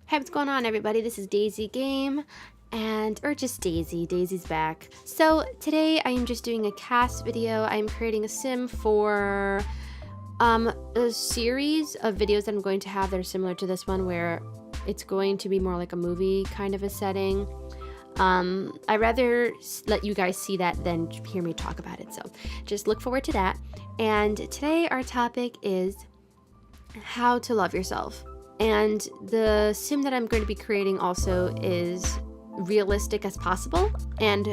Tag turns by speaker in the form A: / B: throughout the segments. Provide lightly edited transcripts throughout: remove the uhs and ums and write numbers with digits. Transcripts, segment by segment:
A: Hey, what's going on, everybody? This is Daysiegame, or just Daisy. Daisy's back. So today I am just doing a cast video. I'm creating a sim for a series of videos that I'm going to have that are similar to this one, where it's going to be more like a movie kind of a setting. I'd rather let you guys see that than hear me talk about it, so just look forward to that. And today our topic is how to love yourself. And the sim that I'm going to be creating also is realistic as possible. And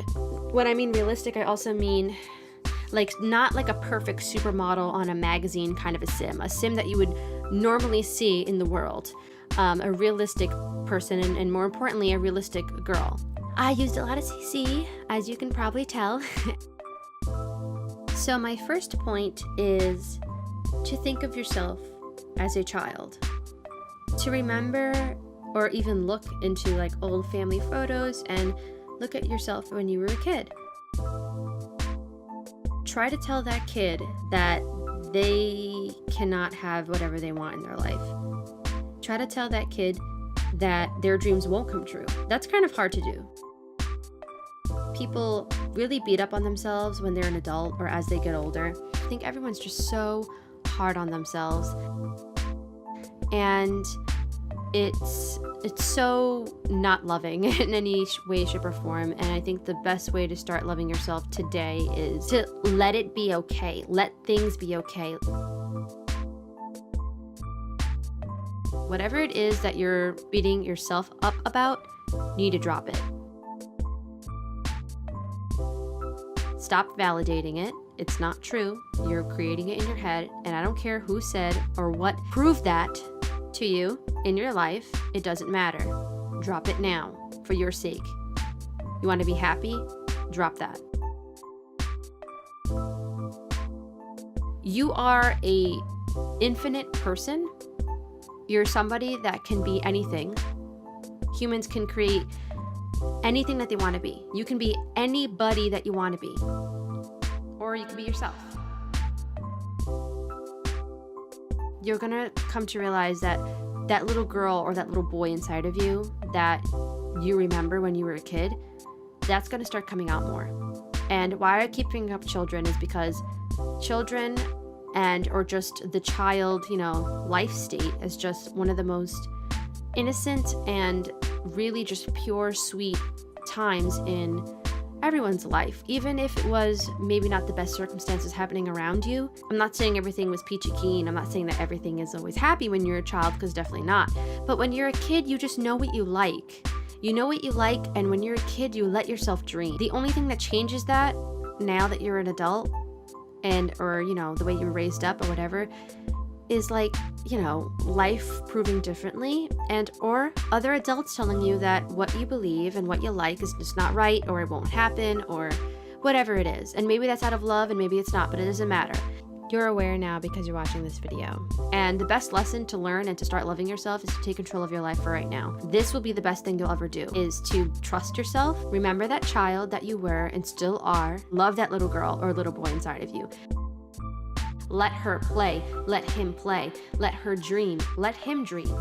A: when I mean realistic, I also mean like not like a perfect supermodel on a magazine kind of a sim that you would normally see in the world. A realistic person, and more importantly, a realistic girl. I used a lot of CC, as you can probably tell. So my first point is to think of yourself as a child. To remember or even look into like old family photos and look at yourself when you were a kid. Try to tell that kid that they cannot have whatever they want in their life. Try to tell that kid that their dreams won't come true. That's kind of hard to do. People really beat up on themselves when they're an adult or as they get older. I think everyone's just so hard on themselves. And it's so not loving in any way, shape, or form. And I think the best way to start loving yourself today is to let it be okay. Let things be okay. Whatever it is that you're beating yourself up about, you need to drop it. Stop validating it. It's not true. You're creating it in your head, and I don't care who said or what proved that to you in your life. It doesn't matter. Drop it now for your sake. You want to be happy? Drop that. You are a infinite person. You're somebody that can be anything. Humans can create anything that they want to be. You can be anybody that you want to be. Or you can be yourself. You're gonna come to realize that that little girl or that little boy inside of you that you remember when you were a kid, that's gonna start coming out more. And why I keep bringing up children is because children or just the child, life state is just one of the most innocent and really just pure, sweet times in everyone's life, even if it was maybe not the best circumstances happening around you. I'm not saying everything was peachy keen. I'm not saying that everything is always happy when you're a child, because definitely not. But when you're a kid, you just know what you like. You know what you like, and when you're a kid, you let yourself dream. The only thing that changes that now that you're an adult or the way you were raised up or whatever is life proving differently, or other adults telling you that what you believe and what you like is just not right, or it won't happen, or whatever it is. And maybe that's out of love and maybe it's not, but it doesn't matter. You're aware now because you're watching this video. And the best lesson to learn and to start loving yourself is to take control of your life for right now. This will be the best thing you'll ever do, is to trust yourself. Remember that child that you were and still are. Love that little girl or little boy inside of you. Let her play, let him play, let her dream, let him dream.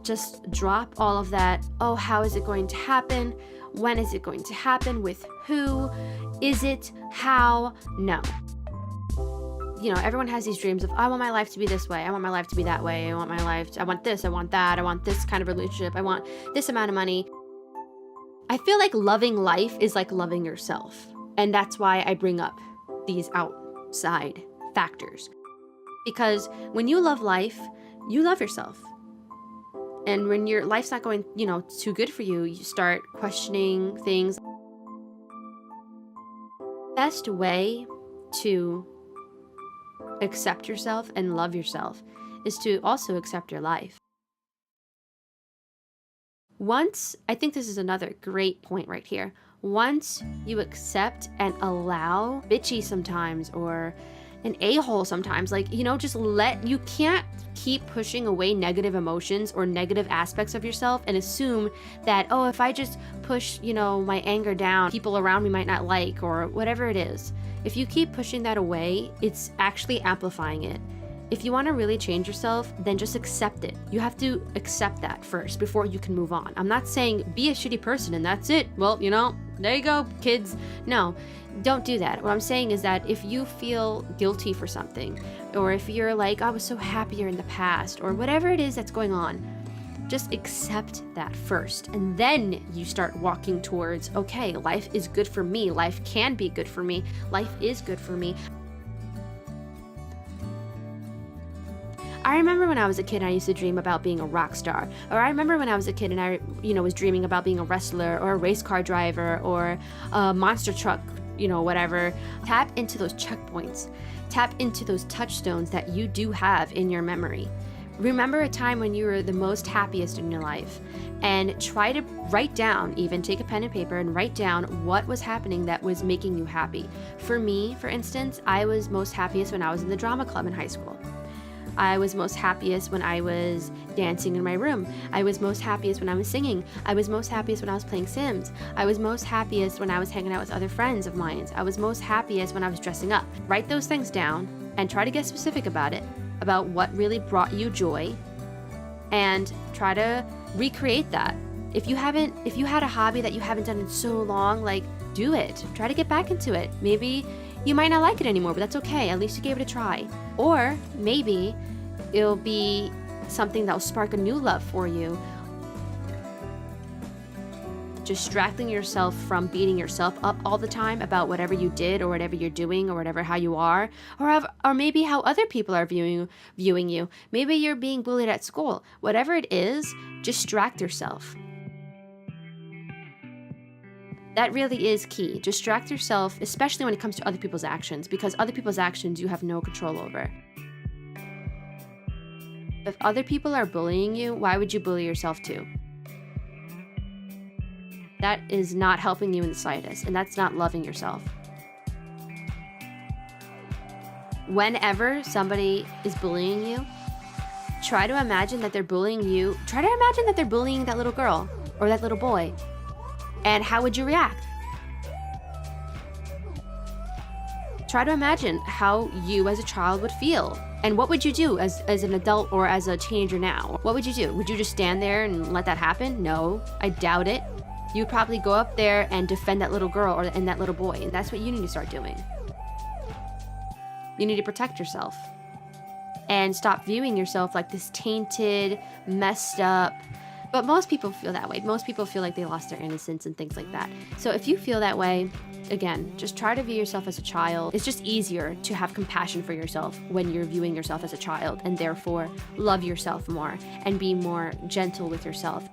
A: Just drop all of that, oh, how is it going to happen? When is it going to happen? With who? Is it? How? No. Everyone has these dreams of, I want my life to be this way, I want my life to be that way, I want this, I want that, I want this kind of relationship, I want this amount of money. I feel like loving life is like loving yourself. And that's why I bring up these outside factors. Because when you love life, you love yourself. And when your life's not going, too good for you, you start questioning things. Best way to accept yourself and love yourself is to also accept your life. I think this is another great point right here. Once you accept and allow bitchy sometimes, or an a-hole sometimes, you can't keep pushing away negative emotions or negative aspects of yourself and assume that, if I just push, my anger down, people around me might not like, or whatever it is. If you keep pushing that away, it's actually amplifying it. If you want to really change yourself, then just accept it. You have to accept that first before you can move on. I'm not saying be a shitty person and that's it. Well, there you go, kids. No, don't do that. What I'm saying is that if you feel guilty for something, or if you're like, I was so happier in the past, or whatever it is that's going on, just accept that first. And then you start walking towards, okay, life is good for me. Life can be good for me. Life is good for me. I remember when I was a kid, I used to dream about being a rock star. Or I remember when I was a kid and I, was dreaming about being a wrestler or a race car driver or a monster truck, whatever. Tap into those checkpoints. Tap into those touchstones that you do have in your memory. Remember a time when you were the most happiest in your life, and try to write down, even take a pen and paper and write down what was happening that was making you happy. For me, for instance, I was most happiest when I was in the drama club in high school. I was most happiest when I was dancing in my room. I was most happiest when I was singing. I was most happiest when I was playing Sims. I was most happiest when I was hanging out with other friends of mine. I was most happiest when I was dressing up. Write those things down and try to get specific about it, about what really brought you joy, and try to recreate that. If you had a hobby that you haven't done in so long, do it. Try to get back into it. Maybe you might not like it anymore, but that's okay. At least you gave it a try. Or maybe it'll be something that will spark a new love for you. Distracting yourself from beating yourself up all the time about whatever you did or whatever you're doing or how you are, or maybe how other people are viewing you. Maybe you're being bullied at school. Whatever it is, distract yourself. That really is key. Distract yourself, especially when it comes to other people's actions, because other people's actions you have no control over. If other people are bullying you, why would you bully yourself too? That is not helping you in the slightest, and that's not loving yourself. Whenever somebody is bullying you, try to imagine that they're bullying you. Try to imagine that they're bullying that little girl or that little boy. And how would you react? Try to imagine how you as a child would feel. And what would you do as an adult or as a teenager now? What would you do? Would you just stand there and let that happen? No, I doubt it. You'd probably go up there and defend that little girl and that little boy. And that's what you need to start doing. You need to protect yourself. And stop viewing yourself like this tainted, messed up. But most people feel that way. Most people feel like they lost their innocence and things like that. So if you feel that way, again, just try to view yourself as a child. It's just easier to have compassion for yourself when you're viewing yourself as a child, and therefore love yourself more and be more gentle with yourself.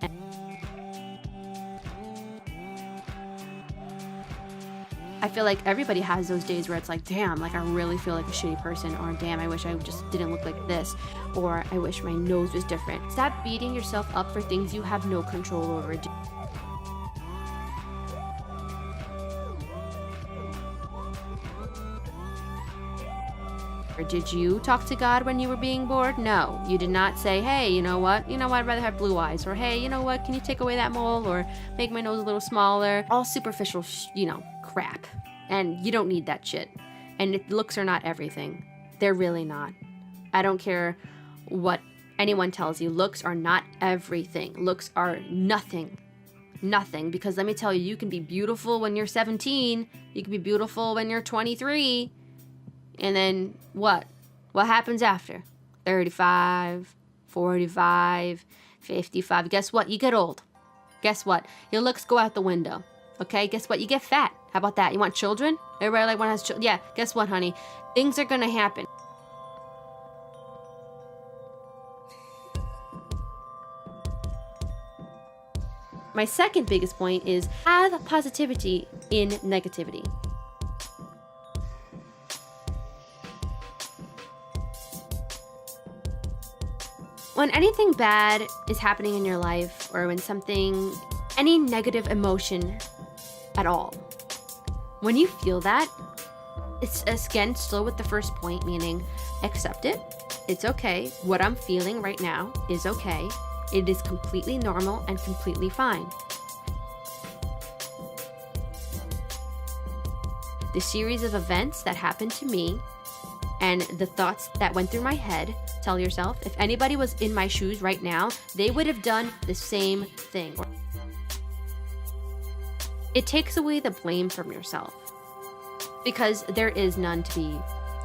A: I feel like everybody has those days where it's like, damn, I really feel like a shitty person, or damn, I wish I just didn't look like this, or I wish my nose was different. Stop beating yourself up for things you have no control over. Or did you talk to God when you were being bored? No, you did not say, hey, you know what, I'd rather have blue eyes, or hey, you know what, can you take away that mole, or make my nose a little smaller? All superficial, crap. And you don't need that shit. And looks are not everything. They're really not. I don't care what anyone tells you. Looks are not everything. Looks are nothing. Nothing. Because let me tell you, you can be beautiful when you're 17. You can be beautiful when you're 23. And then what? What happens after? 35, 45, 55. Guess what? You get old. Guess what? Your looks go out the window. Okay? Guess what? You get fat. How about that? You want children? Everybody wants children. Yeah, guess what, honey? Things are gonna happen. My second biggest point is have positivity in negativity. When anything bad is happening in your life, or when any negative emotion at all, when you feel that, it's again still with the first point, meaning accept it. It's okay. What I'm feeling right now is okay. It is completely normal and completely fine. the series of events that happened to me and the thoughts that went through my head. Tell yourself, if anybody was in my shoes right now, they would have done the same thing. It takes away the blame from yourself, because there is none to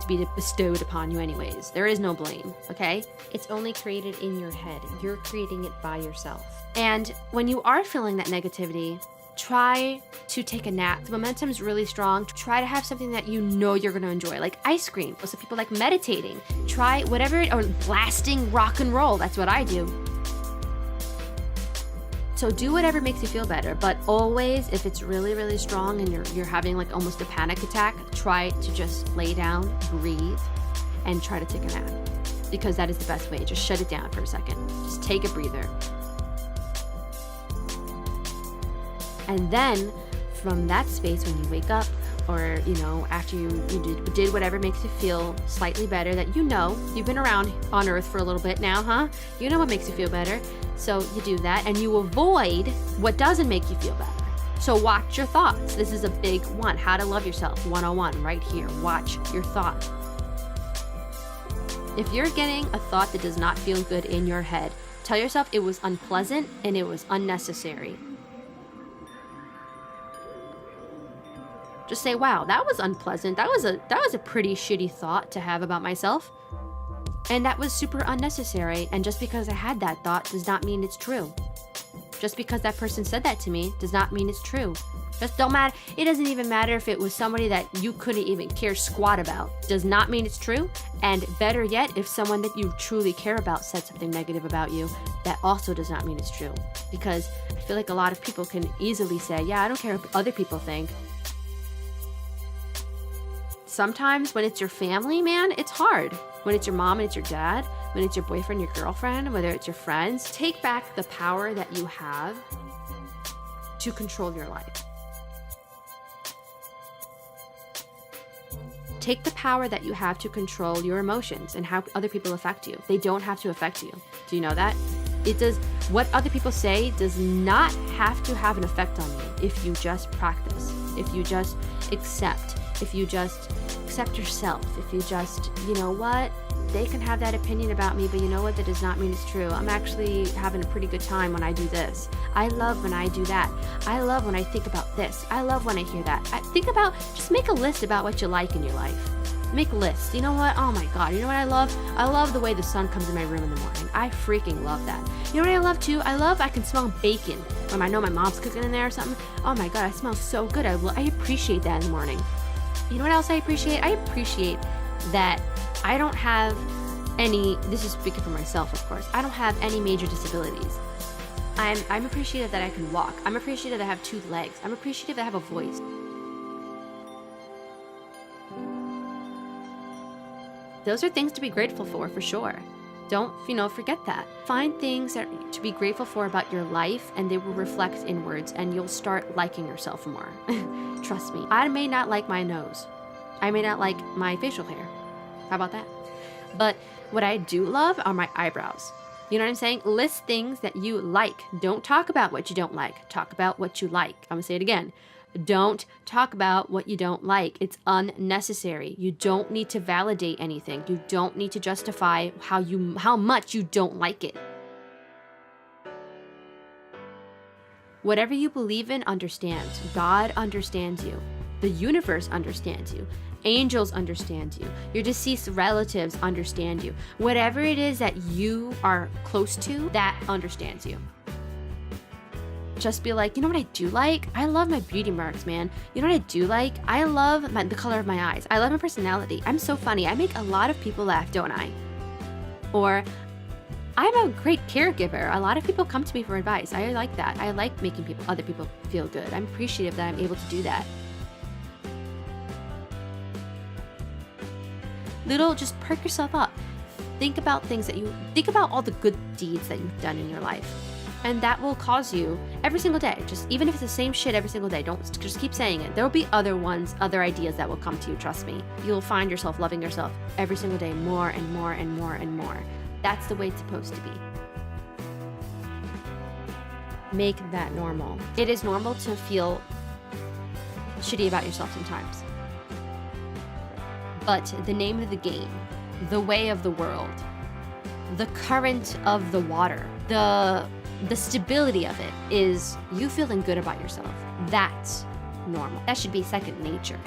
A: be bestowed upon you anyways. There is no blame, okay? It's only created in your head. You're creating it by yourself. And when you are feeling that negativity, try to take a nap. The momentum is really strong. Try to have something that you know you're going to enjoy, like ice cream. Some people like meditating. Try whatever, or blasting rock and roll. That's what I do. So do whatever makes you feel better, but always, if it's really, really strong and you're having like almost a panic attack, try to just lay down, breathe, and try to take a nap, because that is the best way. Just shut it down for a second. Just take a breather. And then from that space, when you wake up, or after you did whatever makes you feel slightly better, that you've been around on earth for a little bit now, huh? You know what makes you feel better. So you do that, and you avoid what doesn't make you feel better. So watch your thoughts. This is a big one. How to love yourself 101 right here. Watch your thoughts. If you're getting a thought that does not feel good in your head, tell yourself it was unpleasant and it was unnecessary. Just say, wow, that was unpleasant. That was a pretty shitty thought to have about myself. And that was super unnecessary. And just because I had that thought does not mean it's true. Just because that person said that to me does not mean it's true. Just don't matter. It doesn't even matter if it was somebody that you couldn't even care squat about. Does not mean it's true. And better yet, if someone that you truly care about said something negative about you, that also does not mean it's true. Because I feel like a lot of people can easily say, yeah, I don't care what other people think. Sometimes when it's your family, man, it's hard. When it's your mom and it's your dad, when it's your boyfriend, your girlfriend, whether it's your friends, take back the power that you have to control your life. Take the power that you have to control your emotions and how other people affect you. They don't have to affect you. Do you know that? What other people say does not have to have an effect on you if you just practice, if you just accept, if you just accept yourself, if you just, you know what, they can have that opinion about me, but you know what, that does not mean it's true. I'm actually having a pretty good time when I do this. I love when I do that. I love when I think about this. I love when I hear that. Just make a list about what you like in your life. Make lists. You know what? Oh my God. You know what I love? I love the way the sun comes in my room in the morning. I freaking love that. You know what I love too? I can smell bacon when I know my mom's cooking in there or something. Oh my God, I smell so good. I appreciate that in the morning. You know what else I appreciate? I appreciate that I don't have any, this is speaking for myself, of course, I don't have any major disabilities. I'm appreciative that I can walk. I'm appreciative that I have 2 legs. I'm appreciative that I have a voice. Those are things to be grateful for sure. Don't, forget that. Find things to be grateful for about your life, and they will reflect inwards, and you'll start liking yourself more. Trust me. I may not like my nose. I may not like my facial hair. How about that? But what I do love are my eyebrows. You know what I'm saying? List things that you like. Don't talk about what you don't like. Talk about what you like. I'm gonna say it again. Don't talk about what you don't like. It's unnecessary. You don't need to validate anything. You don't need to justify how much you don't like it. Whatever you believe in understands. God understands you. The universe understands you. Angels understand you. Your deceased relatives understand you. Whatever it is that you are close to, that understands you. Just be like, you know what I do like? I love my beauty marks, man. You know what I do like? I love the color of my eyes. I love my personality. I'm so funny. I make a lot of people laugh, don't I? Or I'm a great caregiver. A lot of people come to me for advice. I like that. I like making other people feel good. I'm appreciative that I'm able to do that. Just perk yourself up. Think about all the good deeds that you've done in your life. And that will cause you every single day, even if it's the same shit every single day, just keep saying it. There will be other ideas that will come to you, trust me. You'll find yourself loving yourself every single day more and more and more and more. That's the way it's supposed to be. Make that normal. It is normal to feel shitty about yourself sometimes. But the name of the game, the way of the world, the current of the water, the stability of it is you feeling good about yourself. That's normal. That should be second nature.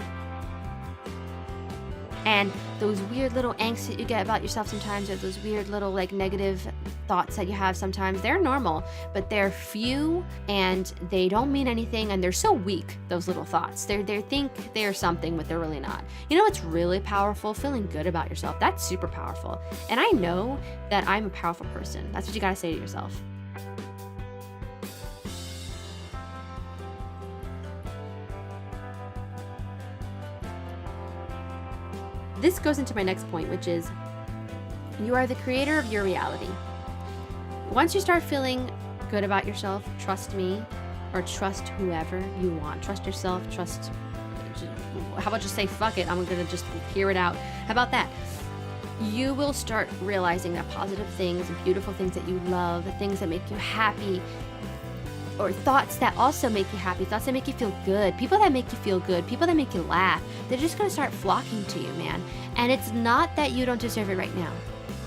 A: And those weird little angst that you get about yourself sometimes, or those weird little like negative thoughts that you have sometimes, they're normal, but they're few and they don't mean anything, and they're so weak, those little thoughts. They think they're something, but they're really not. You know what's really powerful? Feeling good about yourself. That's super powerful. And I know that I'm a powerful person. That's what you gotta say to yourself. This goes into my next point, which is you are the creator of your reality. Once you start feeling good about yourself, trust me, or trust whoever you want. Trust yourself, how about just say, fuck it, I'm gonna just hear it out. How about that? You will start realizing that positive things and beautiful things that you love, the things that make you happy, or thoughts that also make you happy, thoughts that make you feel good, people that make you feel good, people that make you laugh, they're just gonna start flocking to you, man. And it's not that you don't deserve it right now.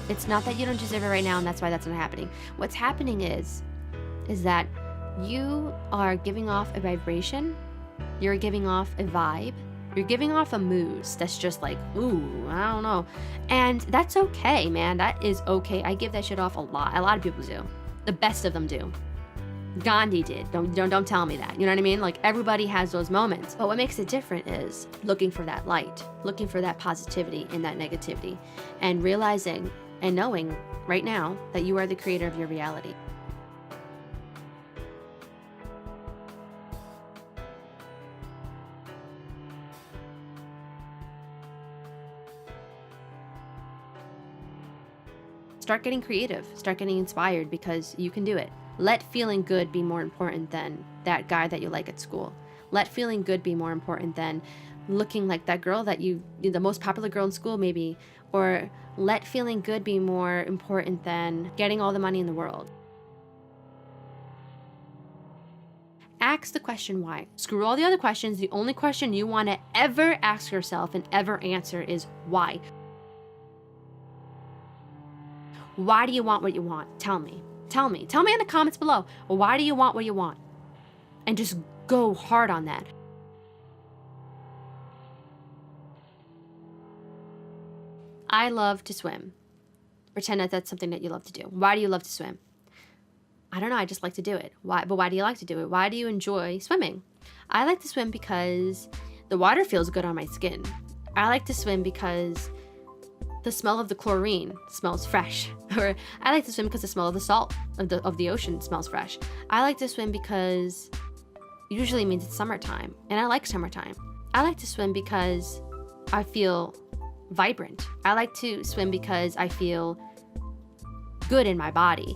A: It's not that you don't deserve it right now, and that's why that's not happening. What's happening is that you are giving off a vibration, you're giving off a vibe, you're giving off a mood that's just like, ooh, I don't know. And that's okay, man, that is okay. I give that shit off a lot of people do. The best of them do. Gandhi did. Don't tell me that. You know what I mean? Like, everybody has those moments. But what makes it different is looking for that light, looking for that positivity in that negativity, and realizing and knowing right now that you are the creator of your reality. Start getting creative, start getting inspired, because you can do it. Let feeling good be more important than that guy that you like at school. Let feeling good be more important than looking like that girl that you're the most popular girl in school maybe, or let feeling good be more important than getting all the money in the world. Ask the question why. Screw all the other questions. The only question you want to ever ask yourself and ever answer is why. Why do you want what you want? Tell me in the comments below. Why do you want what you want? And just go hard on that. I love to swim. Pretend that that's something that you love to do. Why do you love to swim? I don't know, I just like to do it. Why? But why do you like to do it? Why do you enjoy swimming? I like to swim because the water feels good on my skin. I like to swim because the smell of the chlorine smells fresh. Or I like to swim because the smell of the salt of the ocean smells fresh. I like to swim because usually it means it's summertime, and I like summertime. I like to swim because I feel vibrant. I like to swim because I feel good in my body.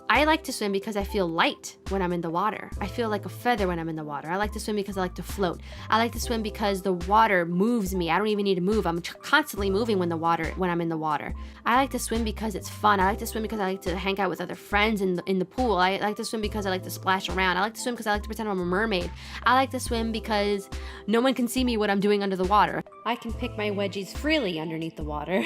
A: I like to swim because I feel light when I'm in the water. I feel like a feather when I'm in the water. I like to swim because I like to float. I like to swim because the water moves me. I don't even need to move. I'm constantly moving when I'm in the water. I like to swim because it's fun. I like to swim because I like to hang out with other friends in the pool. I like to swim because I like to splash around. I like to swim because I like to pretend I'm a mermaid. I like to swim because no one can see me what I'm doing under the water. I can pick my wedgies freely underneath the water.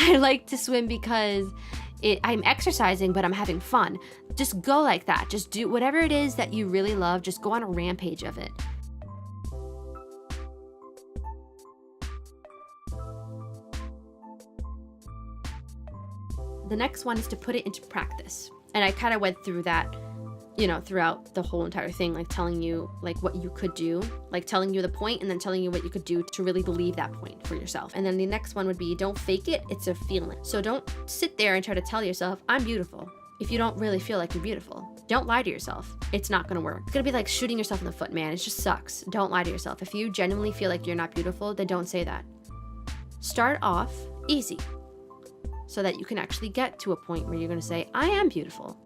A: I like to swim because I'm exercising, but I'm having fun. Just go like that. Just do whatever it is that you really love. Just go on a rampage of it. The next one is to put it into practice. And I kind of went through that, throughout the whole entire thing, like telling you like what you could do, like telling you the point and then telling you what you could do to really believe that point for yourself. And then the next one would be, don't fake it, it's a feeling. So don't sit there and try to tell yourself, I'm beautiful, if you don't really feel like you're beautiful. Don't lie to yourself. It's not gonna work. It's gonna be like shooting yourself in the foot, man. It just sucks. Don't lie to yourself. If you genuinely feel like you're not beautiful, then don't say that. Start off easy so that you can actually get to a point where you're gonna say, I am beautiful.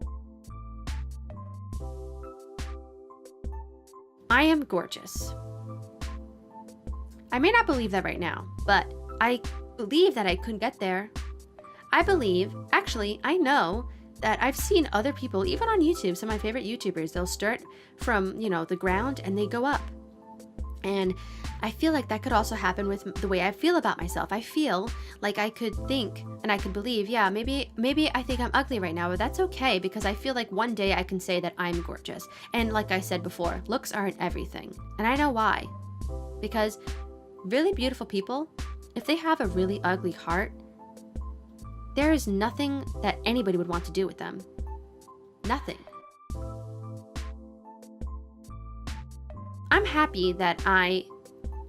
A: I am gorgeous. I may not believe that right now, but I believe that I could get there. I know that I've seen other people, even on YouTube, some of my favorite YouTubers, they'll start from, you know, the ground and they go up. And I feel like that could also happen with the way I feel about myself. I feel like I could think and I could believe, yeah, maybe I think I'm ugly right now, but that's okay, because I feel like one day I can say that I'm gorgeous. And like I said before, looks aren't everything. And I know why. Because really beautiful people, if they have a really ugly heart, there is nothing that anybody would want to do with them. Nothing. I'm happy that I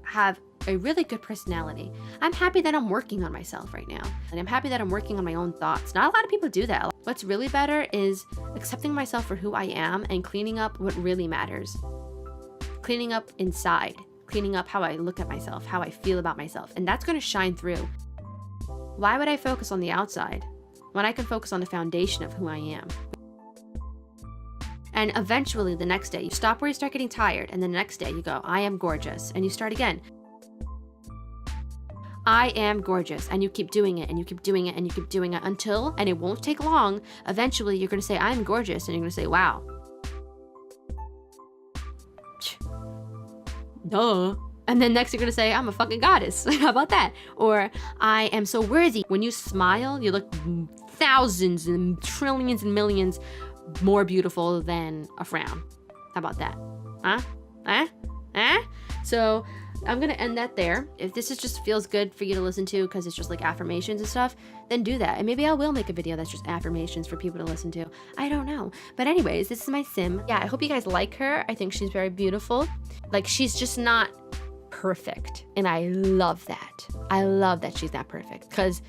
A: have a really good personality. I'm happy that I'm working on myself right now. And I'm happy that I'm working on my own thoughts. Not a lot of people do that. What's really better is accepting myself for who I am and cleaning up what really matters. Cleaning up inside. Cleaning up how I look at myself, how I feel about myself. And that's going to shine through. Why would I focus on the outside when I can focus on the foundation of who I am? And eventually the next day, you stop where you start getting tired, and the next day you go, I am gorgeous, and you start again. I am gorgeous, and you keep doing it, and you keep doing it, and you keep doing it until, and it won't take long, eventually you're gonna say, I'm gorgeous, and you're gonna say, wow. Duh. And then next you're gonna say, I'm a fucking goddess. How about that? Or I am so worthy. When you smile, you look thousands and trillions and millions more beautiful than a frown. How about that? So I'm gonna end that there. If this just feels good for you to listen to because it's just like affirmations and stuff, then do that. And maybe I will make a video that's just affirmations for people to listen to. I don't know. But anyways, this is my sim. Yeah, I hope you guys like her. I think she's very beautiful. Like, she's just not perfect. And I love that. I love that she's not perfect, because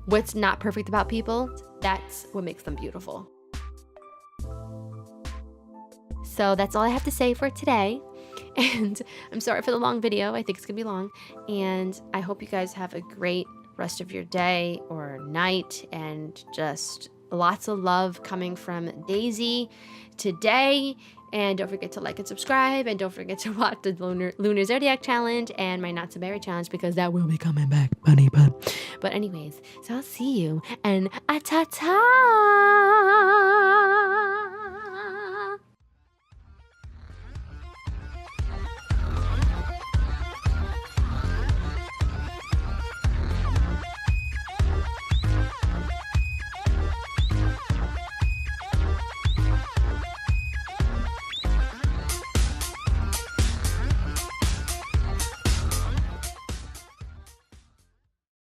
A: what's not perfect about people, that's what makes them beautiful. So that's all I have to say for today. And I'm sorry for the long video. I think it's gonna be long. And I hope you guys have a great rest of your day or night, and just lots of love coming from Daisy today. And don't forget to like and subscribe, and don't forget to watch the Lunar Zodiac Challenge and my Not So Berry Challenge, because that will be coming back, bunny bun. But anyways, so I'll see you, and ta-ta!